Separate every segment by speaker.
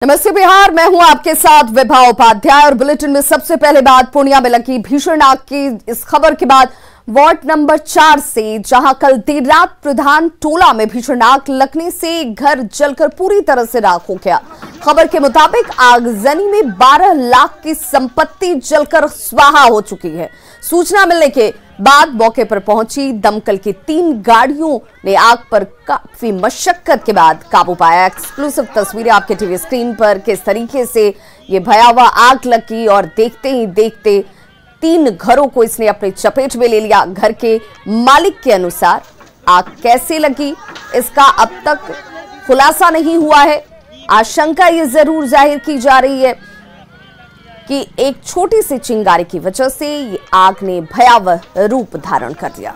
Speaker 1: नमस्ते बिहार, मैं हूं आपके साथ विभा उपाध्याय और बुलेटिन में सबसे पहले बात पूर्णिया में लगी भीषण आग की इस खबर के बाद वार्ड नंबर 4 से, जहां कल देर रात प्रधान टोला में भीषण आग लगने से घर जलकर पूरी तरह से राख हो गया। खबर के मुताबिक आगजनी में 12 लाख की संपत्ति जलकर स्वाहा हो चुकी है। सूचना मिलने के बाद मौके पर पहुंची दमकल की 3 गाड़ियों ने आग पर काफी मशक्कत के बाद काबू पाया। एक्सक्लूसिव तस्वीरें आपके टीवी स्क्रीन पर किस तरीके से ये भयावह आग लगी और देखते ही देखते 3 घरों को इसने अपनी चपेट में ले लिया। घर के मालिक के अनुसार आग कैसे लगी इसका अब तक खुलासा नहीं हुआ है। आशंका ये जरूर जाहिर की जा रही है कि एक छोटी सी चिंगारी की वजह से ये आग ने भयावह रूप धारण कर लिया।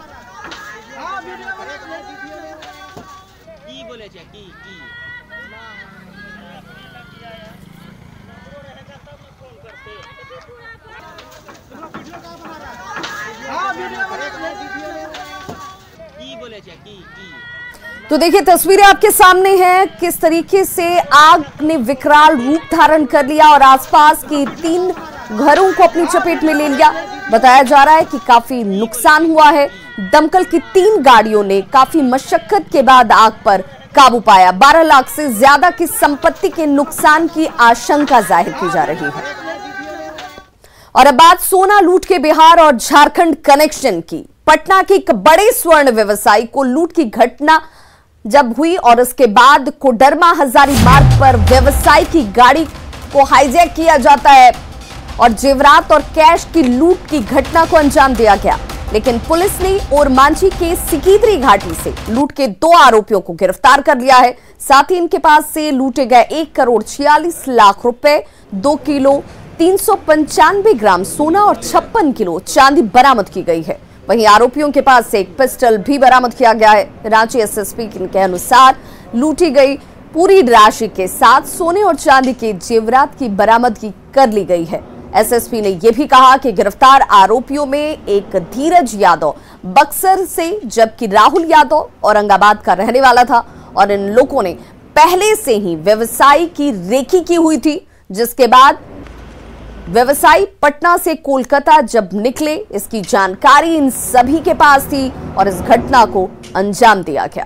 Speaker 1: तो देखिए तस्वीरें आपके सामने हैं किस तरीके से आग ने विकराल रूप धारण कर लिया और आसपास की 3 घरों को अपनी चपेट में ले लिया। बताया जा रहा है कि काफी नुकसान हुआ है। दमकल की 3 गाड़ियों ने काफी मशक्कत के बाद आग पर काबू पाया। 12 लाख से ज्यादा की संपत्ति के नुकसान की आशंका जाहिर की जा रही है। और अब बात सोना लूट के बिहार और झारखंड कनेक्शन की। पटना के एक बड़े स्वर्ण व्यवसायी को लूट की घटना जब हुई और उसके बाद कोडरमा हजारी मार्ग पर व्यवसायी की गाड़ी को हाईजैक किया जाता है और जेवरात और कैश की लूट की घटना को अंजाम दिया गया। लेकिन पुलिस ने ओरमांझी के सिकीदरी घाटी से लूट के 2 आरोपियों को गिरफ्तार कर लिया है। साथ ही इनके पास से लूटे गए 1,46,00,000 रुपए, 2 किलो 395 ग्राम सोना और 56 किलो चांदी बरामद की गई है। वहीं आरोपियों के पास से एक पिस्टल भी बरामद किया गया है। रांची एसएसपी के अनुसार लूटी गई पूरी राशि के साथ सोने और चांदी के जेवरात की बरामदगी कर ली गई है। एसएसपी ने यह भी कहा कि गिरफ्तार आरोपियों में एक धीरज यादव बक्सर से जबकि राहुल यादव औरंगाबाद का रहने वाला था और इन लोगों ने पहले से ही व्यवसायी की रेकी की हुई थी, जिसके बाद व्यवसायी पटना से कोलकाता जब निकले इसकी जानकारी इन सभी के पास थी और इस घटना को अंजाम दिया गया।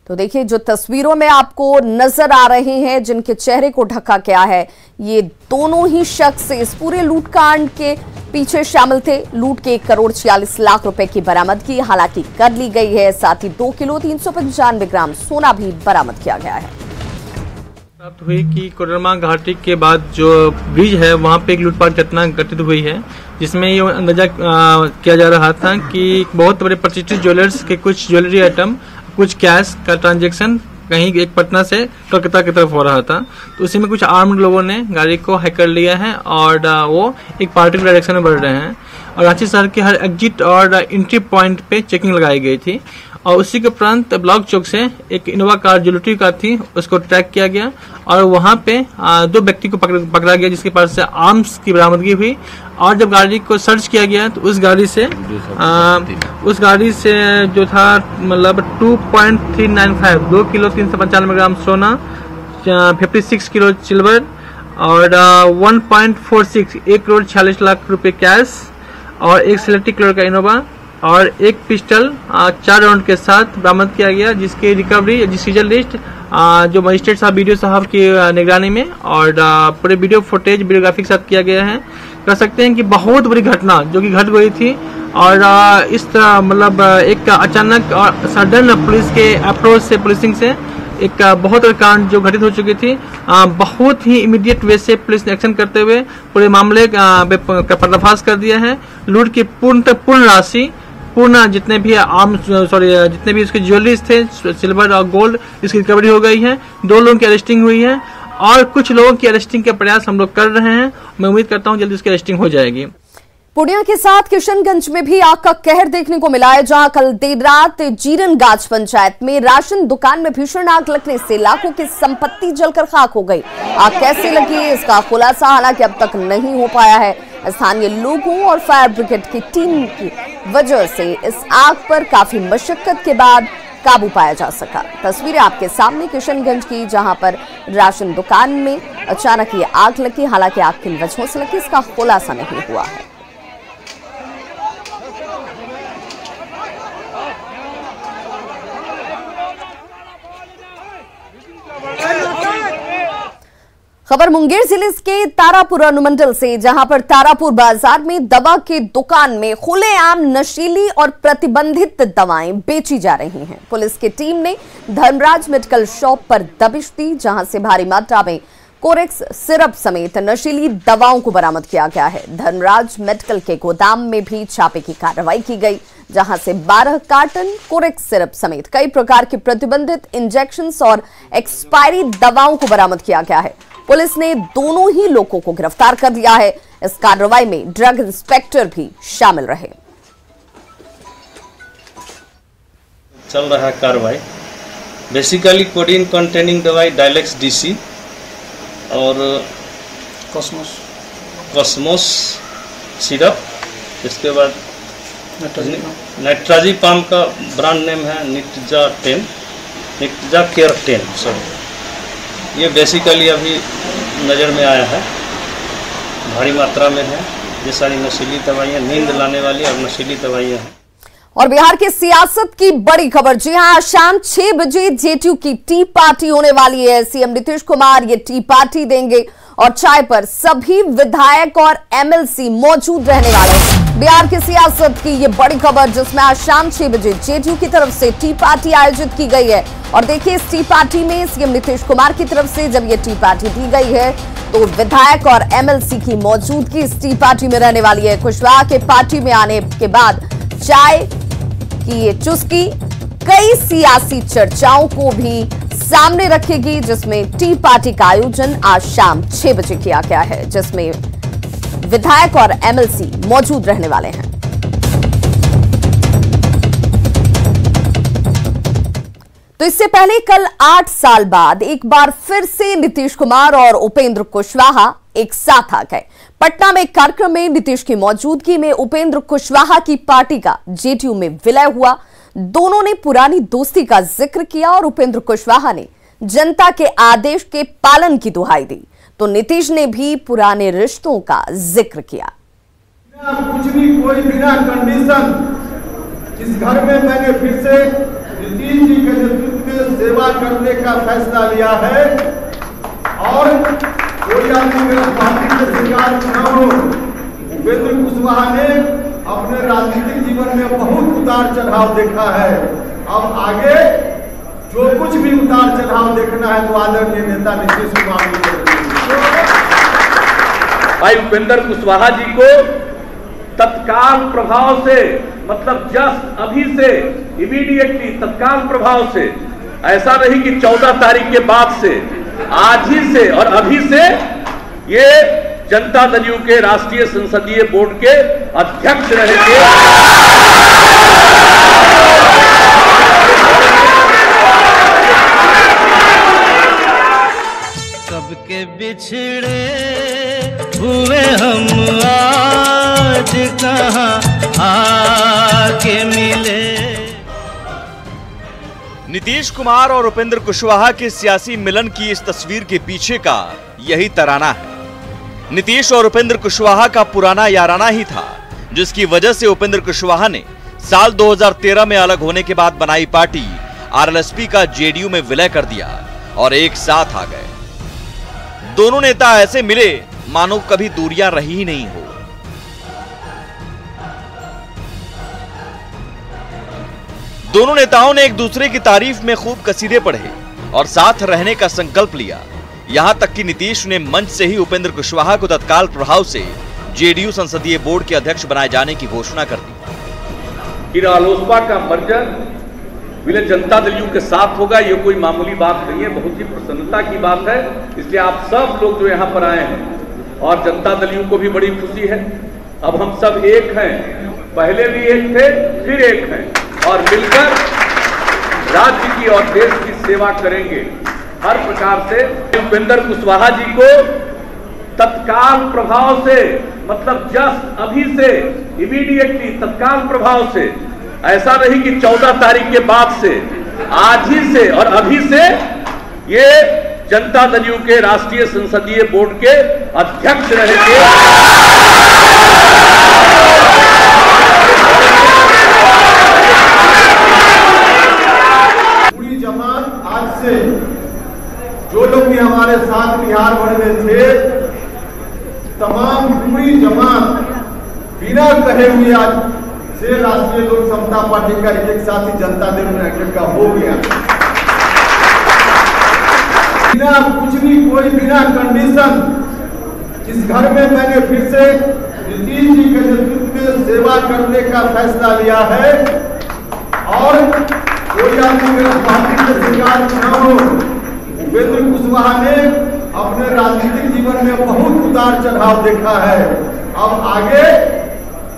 Speaker 1: तो देखिए जो तस्वीरों में आपको नजर आ रहे हैं जिनके चेहरे को ढका गया है, ये दोनों ही शख्स इस पूरे लूटकांड के पीछे शामिल थे। लूट के 1,46,00,000 रुपए की बरामदगी हालांकि कर ली गई है। साथ ही 2 किलो 395 ग्राम सोना भी बरामद किया गया है।
Speaker 2: प्राप्त हुई कि कोडरमा घाटी के बाद जो ब्रिज है वहां पे एक लूटपाट घटना घटित हुई है, जिसमें ये अंदाजा किया जा रहा था कि बहुत बड़े प्रतिष्ठित ज्वेलर्स के कुछ ज्वेलरी आइटम, कुछ कैश का ट्रांजैक्शन कहीं एक पटना से कलकत्ता की तरफ हो रहा था। तो उसी में कुछ आर्म्ड लोगों ने गाड़ी को हैक कर लिया है और वो एक पार्टिकुलर डायरेक्शन में बढ़ रहे हैं और रांची शहर के हर एग्जिट और एंट्री पॉइंट पे चेकिंग लगाई गई थी। और उसी के उपरांत ब्लॉक चौक से एक इनोवा कार जो लुटी कार थी उसको ट्रैक किया गया और वहां पे 2 व्यक्ति को पकड़ा गया, जिसके पास से आर्म्स की बरामदगी हुई। और जब गाड़ी को सर्च किया गया तो उस गाड़ी से जो था मतलब 2.395 2 किलो 395 ग्राम सोना, 56 किलो सिल्वर और 1.46 1,46,00,000 रुपए कैश और एक सिलेक्टिव कलर का इनोवा और एक पिस्टल 4 राउंड के साथ बरामद किया गया, जिसकी रिकवरी जिसकी लिस्ट जो मजिस्ट्रेट साहब बीडीओ साहब की निगरानी में और पूरे वीडियो फुटेज वीडियोग्राफी के साथ किया गया है। कह सकते हैं कि बहुत बड़ी घटना जो कि घट गई थी और इस तरह मतलब एक अचानक और सडन पुलिस के अप्रोच से पुलिसिंग से एक बहुत बड़ी कांड जो घटित हो चुकी थी, बहुत ही इमीडिएट वे से पुलिस ने एक्शन करते हुए पूरे मामले का पर्दाफाश कर दिया है। लूट की पूर्ण राशि जितने भी उसके ज्वेलरीज थे सिल्वर और गोल्ड, इसकी रिकवरी हो गई है। 2 लोगों की अरेस्टिंग हुई है और कुछ लोगों की अरेस्टिंग के प्रयास हम लोग कर रहे हैं। मैं उम्मीद करता हूं जल्दी उसकी अरेस्टिंग हो जाएगी।
Speaker 1: पूर्णिया के साथ किशनगंज में भी आग का कहर देखने को मिला है, जहां कल देर रात जीरनगाछ पंचायत में राशन दुकान में भीषण आग लगने से लाखों की संपत्ति जलकर खाक हो गई। आग कैसे लगी इसका खुलासा हालांकि अब तक नहीं हो पाया है। स्थानीय लोगों और फायर ब्रिगेड की टीम की वजह से इस आग पर काफी मशक्कत के बाद काबू पाया जा सका। तस्वीरें आपके सामने किशनगंज की, जहां पर राशन दुकान में अचानक ये आग लगी। हालांकि आग किन वजहों से लगी इसका खुलासा नहीं हुआ है। खबर मुंगेर जिले के तारापुर अनुमंडल से, जहां पर तारापुर बाजार में दवा की दुकान में खुलेआम नशीली और प्रतिबंधित दवाएं बेची जा रही हैं। पुलिस की टीम ने धर्मराज मेडिकल शॉप पर दबिश दी, जहां से भारी मात्रा में कोरेक्स सिरप समेत नशीली दवाओं को बरामद किया गया है। धर्मराज मेडिकल के गोदाम में भी छापे की कार्रवाई की गई, जहां से 12 कार्टन कोरेक्स सिरप समेत कई प्रकार के प्रतिबंधित इंजेक्शंस और एक्सपायरी दवाओं को बरामद किया गया है। पुलिस ने दोनों ही लोगों को गिरफ्तार कर लिया है। इस कार्रवाई में ड्रग इंस्पेक्टर भी शामिल रहे।
Speaker 3: चल रहा है कार्रवाई। बेसिकली कोडीन कंटेनिंग दवाई डायलेक्स डीसी और कॉस्मोस सिरप, इसके बाद नाइट्राजिपाम का ब्रांड नेम है निकजा केयर 10। सॉरी, ये बेसिकली अभी नज़र में आया है, भारी मात्रा में है। ये सारी नशीली दवाइयाँ, नींद लाने वाली और नशीली दवाइयाँ हैं।
Speaker 1: और बिहार के सियासत की बड़ी खबर, जी हां, शाम 6 बजे जेटीयू की टी पार्टी होने वाली है। सीएम नीतीश कुमार ये टी पार्टी देंगे और चाय पर सभी विधायक और एमएलसी मौजूद रहने वाले हैं। बिहार की सियासत की ये बड़ी खबर, जिसमें आज शाम 6 बजे जेटीयू की तरफ से टी पार्टी आयोजित की गई है। और देखिए, इस टी पार्टी में सीएम नीतीश कुमार की तरफ से जब ये टी पार्टी दी गई है तो विधायक और एमएलसी की मौजूदगी इस टी पार्टी में रहने वाली है। कुशवाहा के पार्टी में आने के बाद चाय की ये चुस्की कई सियासी चर्चाओं को भी सामने रखेगी, जिसमें टी पार्टी का आयोजन आज शाम 6 बजे किया गया है, जिसमें विधायक और एमएलसी मौजूद रहने वाले हैं। तो इससे पहले कल 8 साल बाद एक बार फिर से नीतीश कुमार और उपेंद्र कुशवाहा एक साथ आ गए। पटना में एक कार्यक्रम में नीतीश की मौजूदगी में उपेंद्र कुशवाहा की पार्टी का जेटीयू में विलय हुआ। दोनों ने पुरानी दोस्ती का जिक्र किया और उपेंद्र कुशवाहा ने जनता के आदेश के पालन की दुहाई दी, तो नीतीश ने भी पुराने रिश्तों का जिक्र किया।
Speaker 4: कुछ भी, कोई बिना कंडीशन इस घर में मैंने फिर से नीतीश जी के नेतृत्व में सेवा करने का फैसला लिया है और कोई आदमी मेरा पार्टी के शिकार न हो। उपेंद्र कुशवाहा ने अपने राजनीतिक जीवन में बहुत उतार चढ़ाव देखा है। अब आगे जो कुछ भी उतार चढ़ाव देखना है तो आदरणीय नेता नीतीश कुमार
Speaker 5: भाई उपेंद्र कुशवाहा जी को तत्काल प्रभाव से, मतलब जस्ट अभी से, इमीडिएटली तत्काल प्रभाव से, ऐसा नहीं कि 14 तारीख के बाद से, आज ही से और अभी से ये जनता दल यू के राष्ट्रीय संसदीय बोर्ड के अध्यक्ष रहेंगे।
Speaker 6: सबके बिछड़े हुए हम आज कहाँ आके मिले।
Speaker 7: नीतीश कुमार और उपेंद्र कुशवाहा के सियासी मिलन की इस तस्वीर के पीछे का यही तराना है। नीतीश और उपेंद्र कुशवाहा का पुराना याराना ही था, जिसकी वजह से उपेंद्र कुशवाहा ने साल 2013 में अलग होने के बाद बनाई पार्टी आरएलएसपी का जेडीयू में विलय कर दिया और एक साथ आ गए। दोनों नेता ऐसे मिले मानो कभी दूरियां रही ही नहीं हो। दोनों नेताओं ने एक दूसरे की तारीफ में खूब कसीदे पढ़े और साथ रहने का संकल्प लिया। यहां तक कि नीतीश ने मंच से ही उपेंद्र कुशवाहा को तत्काल प्रभाव से जेडीयू संसदीय बोर्ड के अध्यक्ष बनाए जाने की घोषणा कर दी।
Speaker 5: फिर आलोचना का मर्जर विलय जनता दल यू के साथ होगा, ये कोई मामूली बात नहीं है, बहुत ही प्रसन्नता की बात है। इसलिए आप सब लोग जो यहाँ पर आए हैं और जनता दल यू को भी बड़ी खुशी है। अब हम सब एक हैं, पहले भी एक थे, फिर एक हैं और मिलकर राज्य की और देश की सेवा करेंगे हर प्रकार से। उपेंद्र कुशवाहा जी को तत्काल प्रभाव से, मतलब जस्ट अभी से, इमीडिएटली तत्काल प्रभाव से, ऐसा नहीं कि 14 तारीख के बाद से, आज ही से और अभी से ये जनता दल यू के राष्ट्रीय संसदीय बोर्ड के अध्यक्ष रहेंगे।
Speaker 4: पूरी जमात आज से जो लोग भी हमारे साथ बिहार भर में थे, तमाम पूरी जमात बिना कहे हुए आज से राष्ट्रीय लोक समता पार्टी का एक साथी जनता दल यूनाइटेड का हो गया। बिना कुछ भी, कोई बिना कंडीशन इस घर में मैंने फिर से नीतीश जी के नेतृत्व में सेवा करने का फैसला लिया है। और कोई आदमी मेरा पार्टी के शिकार न हो। उपेंद्र कुशवाहा ने अपने राजनीतिक जीवन में बहुत उतार चढ़ाव देखा है। अब आगे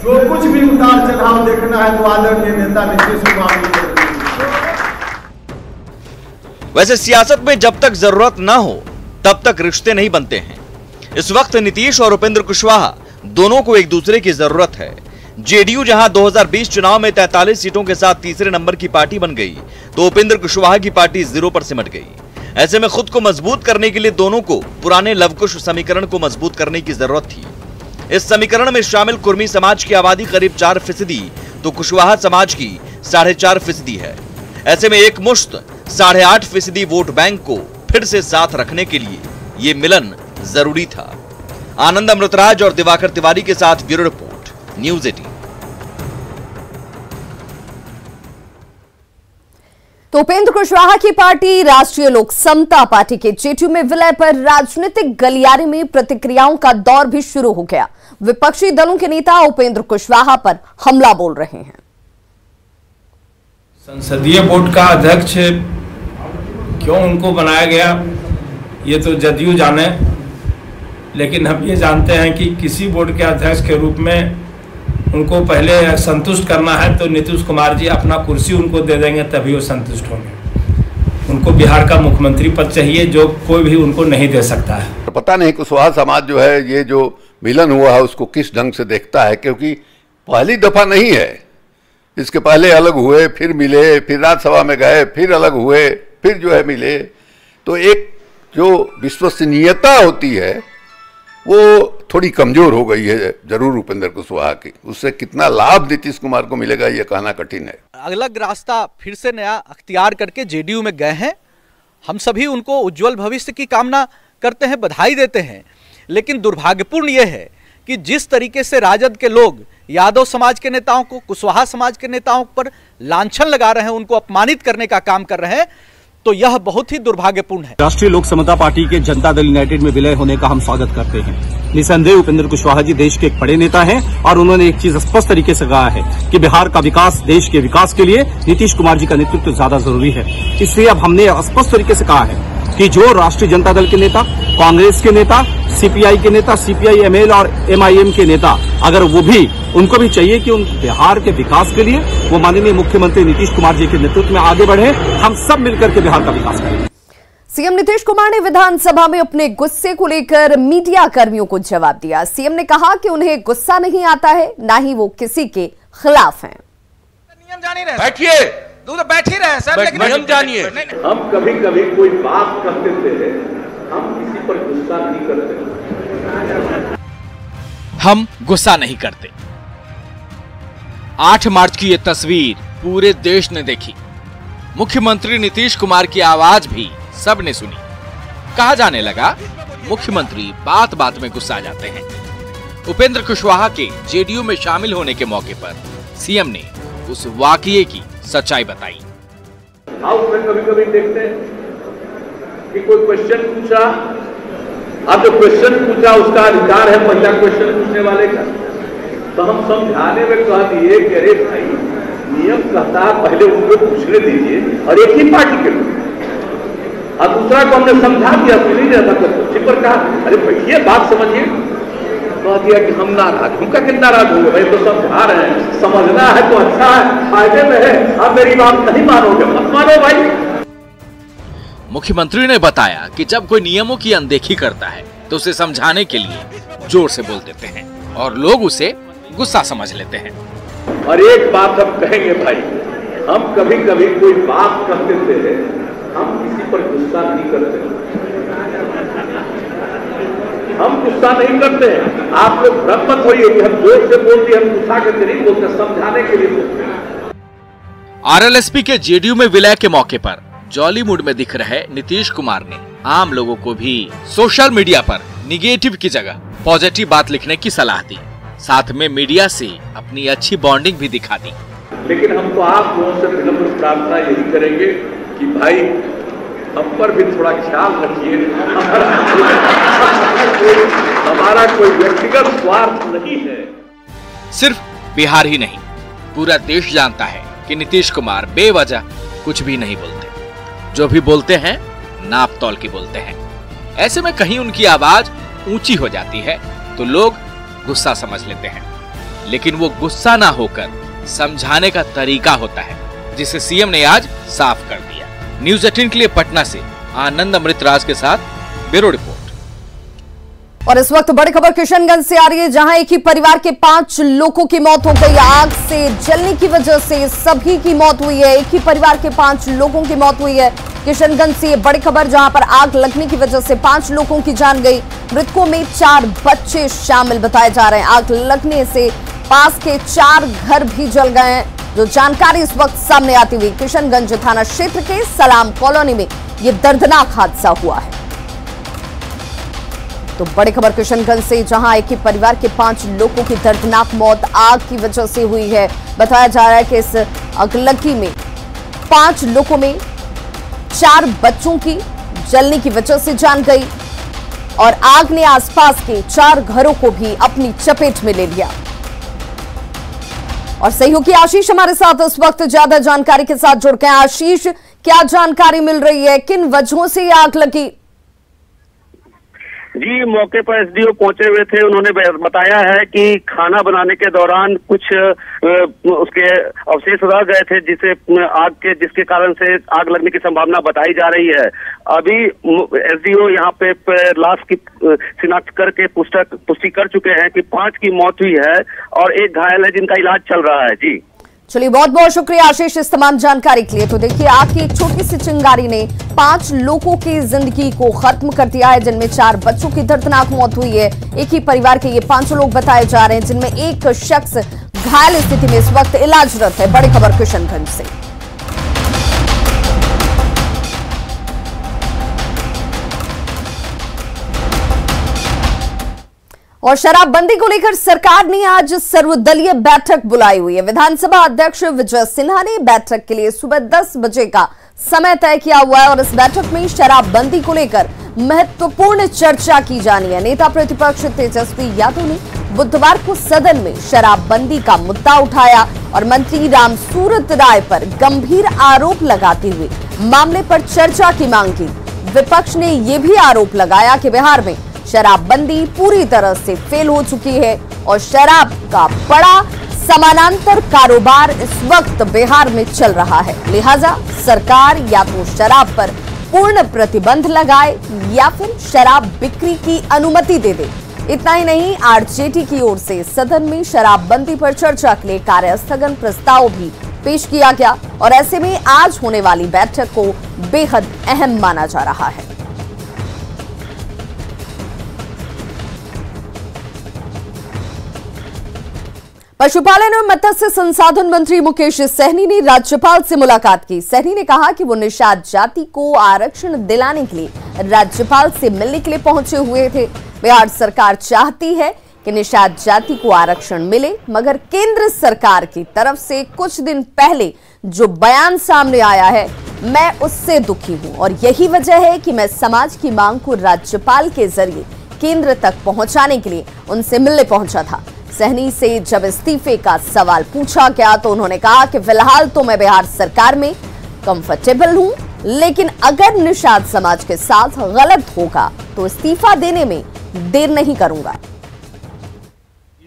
Speaker 4: जो कुछ भी उतार चढ़ाव देखना है तो आदरणीय नेता नीतीश कुमार जी।
Speaker 7: वैसे सियासत में जब तक जरूरत ना हो तब तक रिश्ते नहीं बनते हैं। इस वक्त नीतीश और उपेंद्र कुशवाहा दोनों को एक दूसरे की जरूरत है। जेडीयू जहां 2020 चुनाव में 43 सीटों के साथ तीसरे नंबर की पार्टी बन गई, तो उपेंद्र कुशवाहा की पार्टी 0 पर सिमट गई। ऐसे में खुद को मजबूत करने के लिए दोनों को पुराने लवकुश समीकरण को मजबूत करने की जरूरत थी। इस समीकरण में शामिल कुर्मी समाज की आबादी करीब 4%, तो कुशवाहा समाज की 4.5% है। ऐसे में एक मुश्त 8.5% वोट बैंक को फिर से साथ रखने के लिए ये मिलन जरूरी था। आनंद अमृतराज और दिवाकर तिवारी के साथ ब्यूरो रिपोर्ट, न्यूज़ 18।
Speaker 1: तो उपेंद्र कुशवाहा की पार्टी राष्ट्रीय लोक समता पार्टी के जेडीयू में विलय पर राजनीतिक गलियारे में प्रतिक्रियाओं का दौर भी शुरू हो गया। विपक्षी दलों के नेता उपेंद्र कुशवाहा पर हमला बोल रहे हैं।
Speaker 8: संसदीय बोर्ड का अध्यक्ष क्यों उनको बनाया गया ये तो जदयू जाने, लेकिन हम ये जानते हैं कि किसी बोर्ड के अध्यक्ष के रूप में उनको पहले संतुष्ट करना है तो नीतीश कुमार जी अपना कुर्सी उनको दे देंगे, तभी वो संतुष्ट होंगे। उनको बिहार का मुख्यमंत्री पद चाहिए, जो कोई भी उनको नहीं दे सकता है।
Speaker 9: पता नहीं कुशवाहा समाज जो है, ये जो मिलन हुआ है उसको किस ढंग से देखता है, क्योंकि पहली दफा नहीं है। इसके पहले अलग हुए, फिर मिले, फिर राज्यसभा में गए, फिर अलग हुए, फिर जो है मिले। तो एक जो विश्वसनीयता होती है वो थोड़ी कमजोर हो गई है जरूर उपेंद्र कुशवाहा की। उससे कितना लाभ नीतीश कुमार को मिलेगा ये कहना कठिन है।
Speaker 10: अलग रास्ता फिर से नया अख्तियार करके जेडीयू में गए हैं। हम सभी उनको उज्जवल भविष्य की कामना करते हैं, बधाई देते हैं। लेकिन दुर्भाग्यपूर्ण यह है कि जिस तरीके से राजद के लोग यादव समाज के नेताओं को, कुशवाहा समाज के नेताओं पर लांछन लगा रहे हैं, उनको अपमानित करने का काम कर रहे हैं, तो यह बहुत ही दुर्भाग्यपूर्ण है।
Speaker 11: राष्ट्रीय लोक समता पार्टी के जनता दल यूनाइटेड में विलय होने का हम स्वागत करते हैं। निसंदेह उपेंद्र कुशवाहा जी देश के एक बड़े नेता हैं और उन्होंने एक चीज स्पष्ट तरीके से कहा है कि बिहार का विकास, देश के विकास के लिए नीतीश कुमार जी का नेतृत्व ज्यादा जरूरी है। इसलिए अब हमने स्पष्ट तरीके से कहा है कि जो राष्ट्रीय जनता दल के नेता, कांग्रेस के नेता, सीपीआई के नेता, सीपीआई एमएल और एमआईएम के नेता, अगर वो भी, उनको भी चाहिए कि उन बिहार के विकास के लिए वो माननीय मुख्यमंत्री नीतीश कुमार जी के नेतृत्व में आगे बढ़े। हम सब मिलकर के बिहार का विकास करें।
Speaker 1: सीएम नीतीश कुमार ने विधानसभा में अपने गुस्से को लेकर मीडिया कर्मियों को जवाब दिया। सीएम ने कहा कि उन्हें गुस्सा नहीं आता है, ना ही वो किसी के खिलाफ हैं।
Speaker 12: नियम जान ही रहे, बैठिए, दूर बैठ ही रहे सर, लेकिन नियम जानिए।
Speaker 5: हम कभी कभी कोई बात कर देते हैं, हम किसी पर गुस्सा नहीं करते।
Speaker 13: हम गुस्सा नहीं करते। 8 मार्च की ये तस्वीर पूरे देश ने देखी। मुख्यमंत्री नीतीश कुमार की आवाज भी सबने सुनी। कहा जाने लगा मुख्यमंत्री बात बात में गुस्सा जाते हैं। उपेंद्र कुशवाहा के जेडीयू में शामिल होने के मौके पर सीएम ने उस वाकये की सच्चाई बताई।
Speaker 5: हाउस में कभी कभी देखते हैं कि कोई क्वेश्चन पूछा, अब जो क्वेश्चन पूछा उसका अधिकार है पहला क्वेश्चन पूछने वाले का, तो हम समझाने में कह दिए कि अरे भाई नियम कहता है पहले उनको पूछने दीजिए, और एक ही पार्टी के लोग। और दूसरा को हमने समझा दिया, नहीं रहता कुछ पर कहा अरे भैया बात समझिए, कह दिया कि हम नाराज। उनका कितना नाराज होंगे भाई, तो समझा रहे हैं, समझना है तो अच्छा है, फायदे में है। अब मेरी बात नहीं मानोगे, मत मानो भाई।
Speaker 13: मुख्यमंत्री ने बताया कि जब कोई नियमों की अनदेखी करता है तो उसे समझाने के लिए जोर से बोल देते हैं और लोग उसे गुस्सा समझ लेते हैं।
Speaker 5: और एक बात हम कहेंगे भाई, हम कभी कभी कोई बात कह देते हैं, हम किसी पर गुस्सा नहीं करते, हम गुस्सा नहीं करते हैं। आप लोग भ्रम मत होइए कि हम जोर से बोलते, हम गुस्सा करके नहीं बोलते, समझाने के लिए बोलते हैं।
Speaker 13: आरएलएसपी के जेडीयू में विलय के मौके पर जॉली मूड में दिख रहे नीतीश कुमार ने आम लोगों को भी सोशल मीडिया पर निगेटिव की जगह पॉजिटिव बात लिखने की सलाह दी। साथ में मीडिया से अपनी अच्छी बॉन्डिंग भी दिखा दी।
Speaker 5: लेकिन हम तो आप लोगों से विनम्र प्रार्थना यही करेंगे कि भाई हम पर भी थोड़ा ख्याल रखिए। हमारा कोई व्यक्तिगत स्वार्थ नहीं है।
Speaker 13: सिर्फ बिहार ही नहीं, पूरा देश जानता है कि नीतीश कुमार बेवजह कुछ भी नहीं बोलते। जो भी बोलते हैं नाप तौल के बोलते हैं। ऐसे में कहीं उनकी आवाज ऊंची हो जाती है तो लोग गुस्सा समझ लेते हैं, लेकिन वो गुस्सा ना होकर समझाने का तरीका होता है, जिसे सीएम ने आज साफ कर दिया। न्यूज़ 18 के लिए पटना से आनंद अमृतराज के साथ ब्यूरो रिपोर्ट।
Speaker 1: और इस वक्त बड़ी खबर किशनगंज से आ रही है, जहां एक ही परिवार के 5 लोगों की मौत हो गई। आग से जलने की वजह से सभी की मौत हुई है। एक ही परिवार के 5 लोगों की मौत हुई है किशनगंज से। ये बड़ी खबर, जहां पर आग लगने की वजह से 5 लोगों की जान गई। मृतकों में 4 बच्चे शामिल बताए जा रहे हैं। आग लगने से पास के 4 घर भी जल गए हैं, जो जानकारी इस वक्त सामने आती हुई। किशनगंज थाना क्षेत्र के सलाम कॉलोनी में ये दर्दनाक हादसा हुआ है। तो बड़ी खबर किशनगंज से, जहां एक ही परिवार के 5 लोगों की दर्दनाक मौत आग की वजह से हुई है। बताया जा रहा है कि इस अगलगी में 5 लोगों में 4 बच्चों की जलने की वजह से जान गई और आग ने आसपास के 4 घरों को भी अपनी चपेट में ले लिया। और सहयोगी आशीष हमारे साथ इस वक्त ज्यादा जानकारी के साथ जुड़ गए। आशीष, क्या जानकारी मिल रही है, किन वजहों से ये आग लगी?
Speaker 14: जी, मौके पर एसडीओ पहुंचे हुए थे। उन्होंने बताया है कि खाना बनाने के दौरान कुछ उसके अवशेष रह गए थे, जिसके कारण से आग लगने की संभावना बताई जा रही है। अभी एसडीओ यहाँ पे लाश की शिनाख्त करके पुष्टि कर चुके हैं कि 5 की मौत हुई है और 1 घायल है, जिनका इलाज चल रहा है। जी
Speaker 1: चलिए, बहुत बहुत शुक्रिया आशीष इस तमाम जानकारी के लिए। तो देखिए, आग की एक छोटी सी चिंगारी ने 5 लोगों की जिंदगी को खत्म कर दिया है, जिनमें 4 बच्चों की दर्दनाक मौत हुई है। एक ही परिवार के ये 5 लोग बताए जा रहे हैं, जिनमें एक शख्स घायल स्थिति में इस वक्त इलाजरत है। बड़ी खबर किशनगंज से। और शराबबंदी को लेकर सरकार ने आज सर्वदलीय बैठक बुलाई हुई है। विधानसभा अध्यक्ष विजय सिन्हा ने बैठक के लिए सुबह 10 बजे का समय तय किया हुआ है और इस बैठक में शराबबंदी को लेकर महत्वपूर्ण चर्चा की जानी है। नेता प्रतिपक्ष तेजस्वी यादव ने बुधवार को सदन में शराबबंदी का मुद्दा उठाया और मंत्री रामसूरत राय पर गंभीर आरोप लगाते हुए मामले पर चर्चा की मांग की। विपक्ष ने यह भी आरोप लगाया कि बिहार में शराबबंदी पूरी तरह से फेल हो चुकी है और शराब का बड़ा समानांतर कारोबार इस वक्त बिहार में चल रहा है। लिहाजा सरकार या तो शराब पर पूर्ण प्रतिबंध लगाए या फिर शराब बिक्री की अनुमति दे दे। इतना ही नहीं, आरजेडी की ओर से सदन में शराबबंदी पर चर्चा के लिए कार्यस्थगन प्रस्ताव भी पेश किया गया और ऐसे में आज होने वाली बैठक को बेहद अहम माना जा रहा है। पशुपालन और मत्स्य संसाधन मंत्री मुकेश सहनी ने राज्यपाल से मुलाकात की। सहनी ने कहा कि वो निषाद जाति को आरक्षण दिलाने के लिए राज्यपाल से मिलने के लिए पहुंचे हुए थे। बिहार सरकार चाहती है कि निषाद जाति को आरक्षण मिले, मगर केंद्र सरकार की तरफ से कुछ दिन पहले जो बयान सामने आया है, मैं उससे दुखी हूं और यही वजह है कि मैं समाज की मांग को राज्यपाल के जरिए केंद्र तक पहुंचाने के लिए उनसे मिलने पहुंचा था। सहनी से जब इस्तीफे का सवाल पूछा गया तो उन्होंने कहा कि फिलहाल तो मैं बिहार सरकार में कंफर्टेबल हूं, लेकिन अगर निषाद समाज के साथ गलत होगा तो इस्तीफा देने में देर नहीं करूंगा।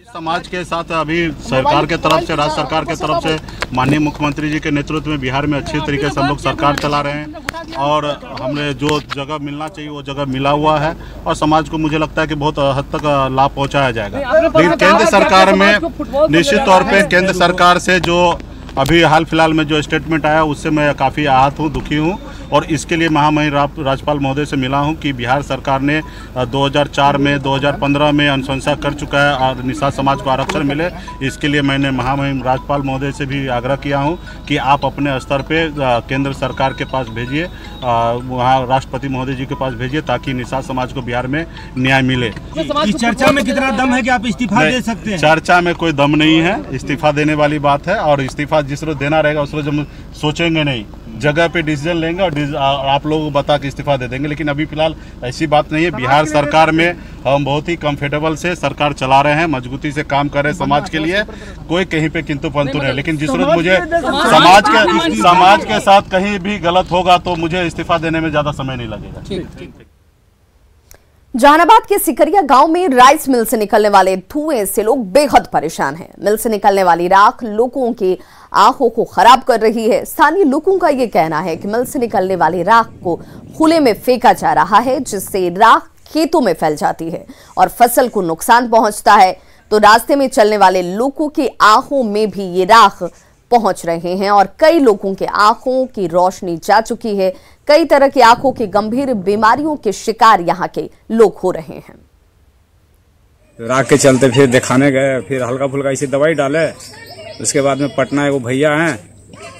Speaker 15: समाज के साथ अभी सरकार के तरफ से, राज्य सरकार के तरफ से माननीय मुख्यमंत्री जी के नेतृत्व में बिहार में अच्छी तरीके से हम लोग सरकार चला रहे हैं और हमें जो जगह मिलना चाहिए वो जगह मिला हुआ है और समाज को मुझे लगता है कि बहुत हद तक लाभ पहुंचाया जाएगा। लेकिन केंद्र सरकार में निश्चित तौर पे केंद्र सरकार से जो अभी हाल फिलहाल में जो स्टेटमेंट आया उससे मैं काफ़ी आहत हूँ, दुखी हूँ और इसके लिए महामहिम राज्यपाल महोदय से मिला हूँ कि बिहार सरकार ने 2004 में 2015 में अनुशंसा कर चुका है और निषाद समाज को आरक्षण मिले। इसके लिए मैंने महामहिम राज्यपाल महोदय से भी आग्रह किया हूँ कि आप अपने स्तर पे केंद्र सरकार के पास भेजिए, वहाँ राष्ट्रपति महोदय जी के पास भेजिए ताकि निषाद समाज को बिहार में न्याय मिले।
Speaker 16: इस चर्चा में कितना दम है कि आप इस्तीफा दे सकते हैं?
Speaker 15: चर्चा में कोई दम नहीं है, इस्तीफा देने वाली बात है और इस्तीफा जिस रोज देना रहेगा उस रोज हम सोचेंगे नहीं, जगह पे डिसीजन लेंगे और आप लोगों को बता के इस्तीफा दे देंगे। लेकिन अभी फिलहाल ऐसी बात नहीं है। बिहार सरकार में हम बहुत ही कंफर्टेबल से सरकार चला रहे हैं, मजबूती से काम कर रहे हैं समाज के लिए, कोई कहीं पे किंतु परंतु नहीं। लेकिन जिस रोज मुझे समाज के साथ कहीं भी गलत होगा तो मुझे इस्तीफा देने में ज्यादा समय नहीं लगेगा।
Speaker 1: जहानाबाद के सिकरिया गांव में राइस मिल से निकलने वाले धुएं से लोग बेहद परेशान हैं। मिल से निकलने वाली राख लोगों की आंखों को खराब कर रही है। स्थानीय लोगों का यह कहना है कि मिल से निकलने वाली राख को खुले में फेंका जा रहा है, जिससे राख खेतों में फैल जाती है और फसल को नुकसान पहुंचता है। तो रास्ते में चलने वाले लोगों की आंखों में भी ये राख पहुंच रहे हैं और कई लोगों के आंखों की रोशनी जा चुकी है। कई तरह की आंखों की गंभीर बीमारियों के शिकार यहां के लोग हो रहे हैं।
Speaker 17: राख के चलते फिर दिखाने गए, फिर हल्का फुल्का इसी दवाई डाले। उसके बाद में पटना वो भैया हैं,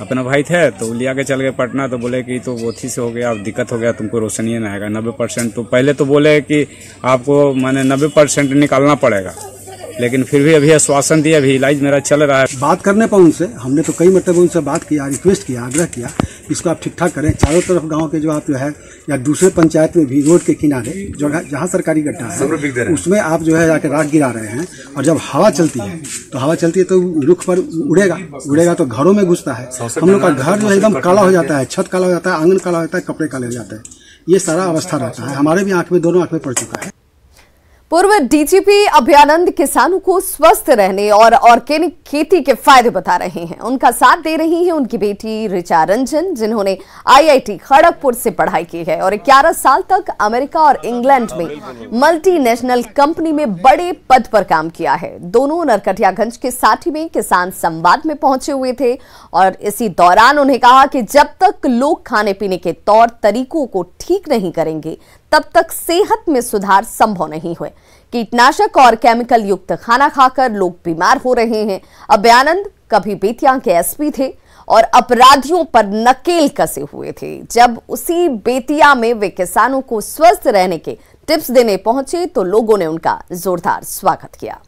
Speaker 17: अपना भाई थे, तो लिया के चल गए पटना। तो बोले कि तो वो थी से हो गया, अब दिक्कत हो गया, तुमको रोशनी नहीं आएगा 90%। तो पहले तो बोले कि आपको माने 90% निकालना पड़ेगा, लेकिन फिर भी अभी आश्वासन दिया, अभी इलाज मेरा चल रहा है।
Speaker 18: बात करने पर उनसे हमने तो कई मतलब उनसे बात किया, रिक्वेस्ट किया, आग्रह किया, इसको आप ठीक ठाक करें। चारों तरफ गांव के जो आप जो है या दूसरे पंचायत में भी रोड के किनारे जहाँ सरकारी गड्ढा है उसमें आप जो है जाके राख गिरा रहे हैं। और जब हवा चलती है तो रुख पर उड़ेगा तो घरों में घुसता है। हम लोग का घर जो है एकदम काला हो जाता है, छत काला हो जाता है, आंगन काला हो जाता है, कपड़े काले हो जाते हैं। ये सारा अवस्था रहता है। हमारे भी आंख में, दोनों आंख में पड़ चुका है।
Speaker 1: पूर्व डीजीपी अभयानंद किसानों को स्वस्थ रहने और ऑर्गेनिक खेती के फायदे बता रहे हैं। उनका साथ दे रही हैं उनकी बेटी ऋचा रंजन, जिन्होंने IIT खड़गपुर से पढ़ाई की है और 11 साल तक अमेरिका और इंग्लैंड में मल्टीनेशनल कंपनी में बड़े पद पर काम किया है। दोनों नरकटियागंज के साठी में किसान संवाद में पहुंचे हुए थे और इसी दौरान उन्हें कहा कि जब तक लोग खाने पीने के तौर तरीकों को ठीक नहीं करेंगे तब तक सेहत में सुधार संभव नहीं हुए। कीटनाशक और केमिकल युक्त खाना खाकर लोग बीमार हो रहे हैं। अभयानंद कभी बेतिया के SP थे और अपराधियों पर नकेल कसे हुए थे। जब उसी बेतिया में वे किसानों को स्वस्थ रहने के टिप्स देने पहुंचे तो लोगों ने उनका जोरदार स्वागत किया।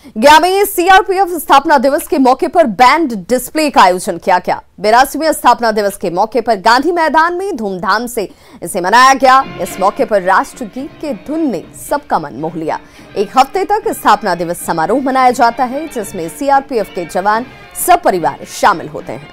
Speaker 1: गया में CRPF स्थापना दिवस के मौके पर बैंड डिस्प्ले का आयोजन किया गया। 82वें स्थापना दिवस के मौके पर गांधी मैदान में धूमधाम से इसे मनाया गया। इस मौके पर राष्ट्रगीत के धुन ने सबका मन मोह लिया। एक हफ्ते तक स्थापना दिवस समारोह मनाया जाता है, जिसमें CRPF के जवान सपरिवार शामिल होते हैं।